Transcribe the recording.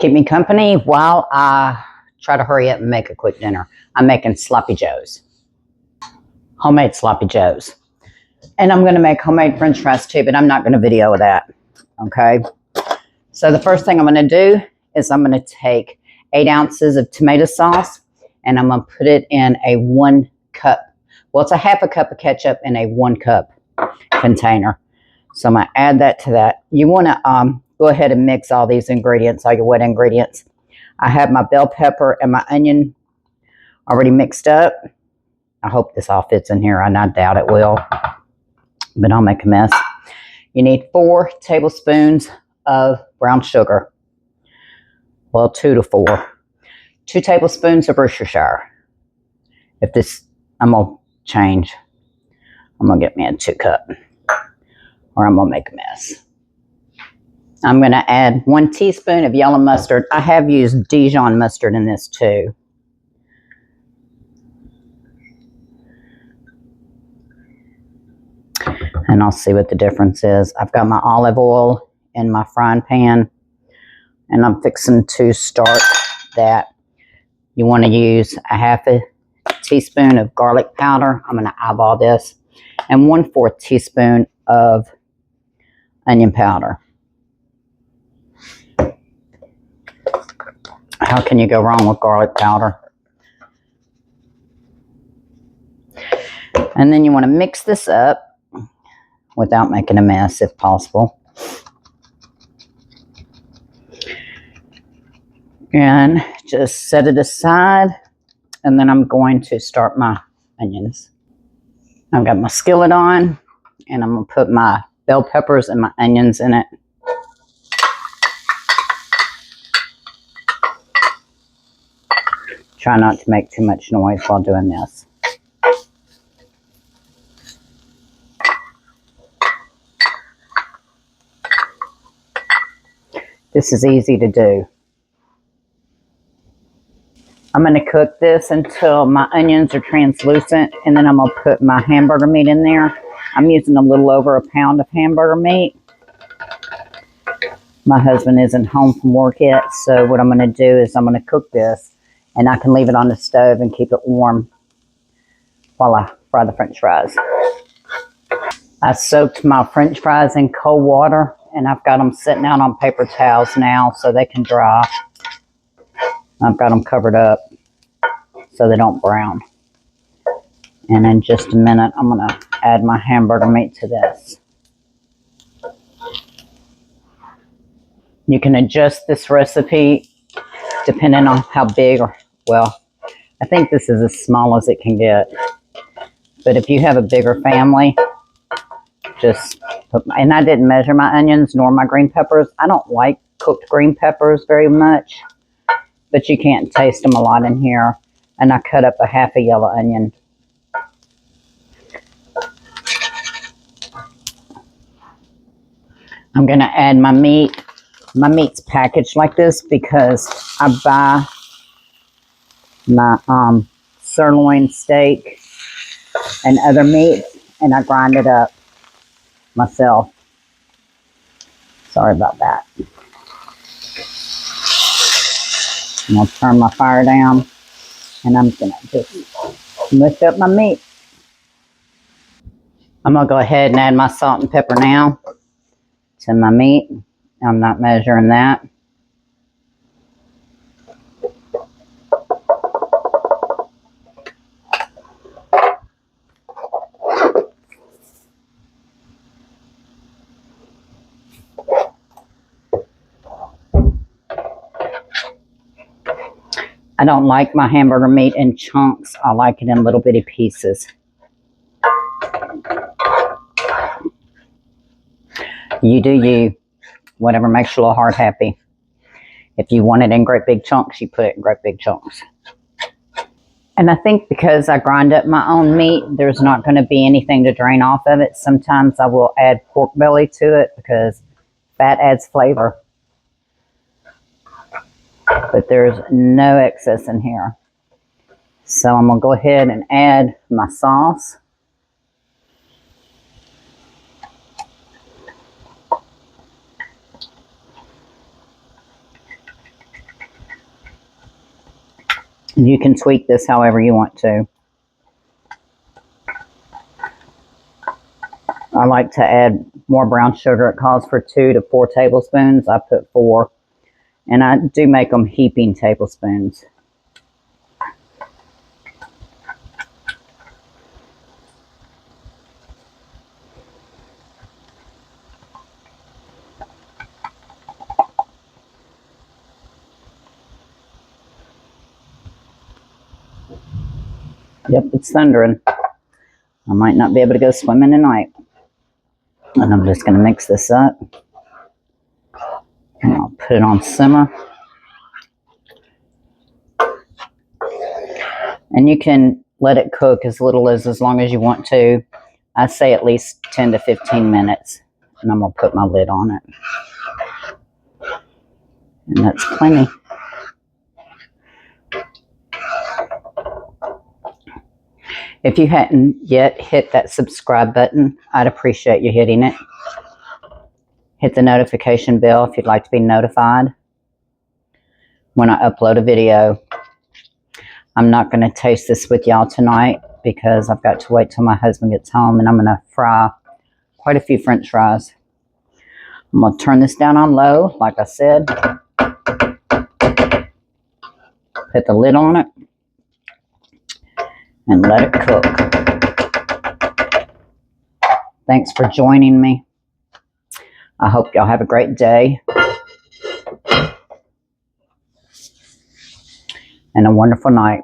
keep me company while I try to hurry up and make a quick dinner. I'm making sloppy joes, homemade sloppy joes. And I'm going to make homemade french fries too, but I'm not going to video that. Okay. So the first thing I'm going to do is I'm going to take 8 ounces of tomato sauce and I'm going to put it in a 1 cup. Well, it's a half a cup of ketchup in a 1 cup container. So I'm going to add that to that. You want to go ahead and mix all these ingredients, all your wet ingredients. I have my bell pepper and my onion already mixed up. I hope this all fits in here, and I doubt it will, but I'll make a mess. You need 4 tablespoons of brown sugar. Well, 2 to 4. 2 tablespoons of worcestershire. If this, I'm going to change. I'm going to get me a 2 cup, or I'm going to make a mess. I'm going to add 1 teaspoon of yellow mustard. I have used Dijon mustard in this too. And I'll see what the difference is. I've got my olive oil in my frying pan, and I'm fixing to start that. You want to use a half a teaspoon of garlic powder. I'm going to eyeball this. And 1/4 teaspoon of onion powder. How can you go wrong with garlic powder? And then you want to mix this up without making a mess if possible. And just set it aside. And then I'm going to start my onions. I've got my skillet on, and I'm going to put my bell peppers and my onions in it. Try not to make too much noise while doing this. This is easy to do. I'm going to cook this until my onions are translucent, and then I'm going to put my hamburger meat in there. I'm using a little over 1 pound of hamburger meat. My husband isn't home from work yet, so what I'm going to do is I'm going to cook this, and I can leave it on the stove and keep it warm while I fry the french fries. I soaked my french fries in cold water, and I've got them sitting out on paper towels now so they can dry. I've got them covered up so they don't brown. And in just a minute, I'm going to add my hamburger meat to this. You can adjust this recipe depending on how big or, well, I think this is as small as it can get. But if you have a bigger family, just put my, and I didn't measure my onions nor my green peppers. I don't like cooked green peppers very much, but you can't taste them a lot in here. And I cut up a half a yellow onion. I'm going to add my meat. My meat's packaged like this because I buy my sirloin steak and other meats, and I grind it up myself. Sorry about that. I'm going to turn my fire down, and I'm going to just lift up my meat. I'm going to go ahead and add my salt and pepper now to my meat. I'm not measuring that. I don't like my hamburger meat in chunks. I like it in little bitty pieces. You do you. Whatever makes your little heart happy. If you want it in great big chunks, you put it in great big chunks. And I think because I grind up my own meat, there's not going to be anything to drain off of it. Sometimes I will add pork belly to it because fat adds flavor. But there's no excess in here. So I'm going to go ahead and add my sauce. You can tweak this however you want to. I like to add more brown sugar. It calls for 2 to 4 tablespoons. I put 4. And I do make them heaping tablespoons. Yep, it's thundering. I might not be able to go swimming tonight. And I'm just going to mix this up. And I'll put it on simmer. And you can let it cook as long as you want to. I say at least 10 to 15 minutes. And I'm going to put my lid on it. And that's plenty. If you hadn't yet hit that subscribe button, I'd appreciate you hitting it. Hit the notification bell if you'd like to be notified when I upload a video. I'm not going to taste this with y'all tonight because I've got to wait till my husband gets home, and I'm going to fry quite a few French fries. I'm going to turn this down on low, like I said. Put the lid on it. And let it cook. Thanks for joining me. I hope y'all have a great day and a wonderful night.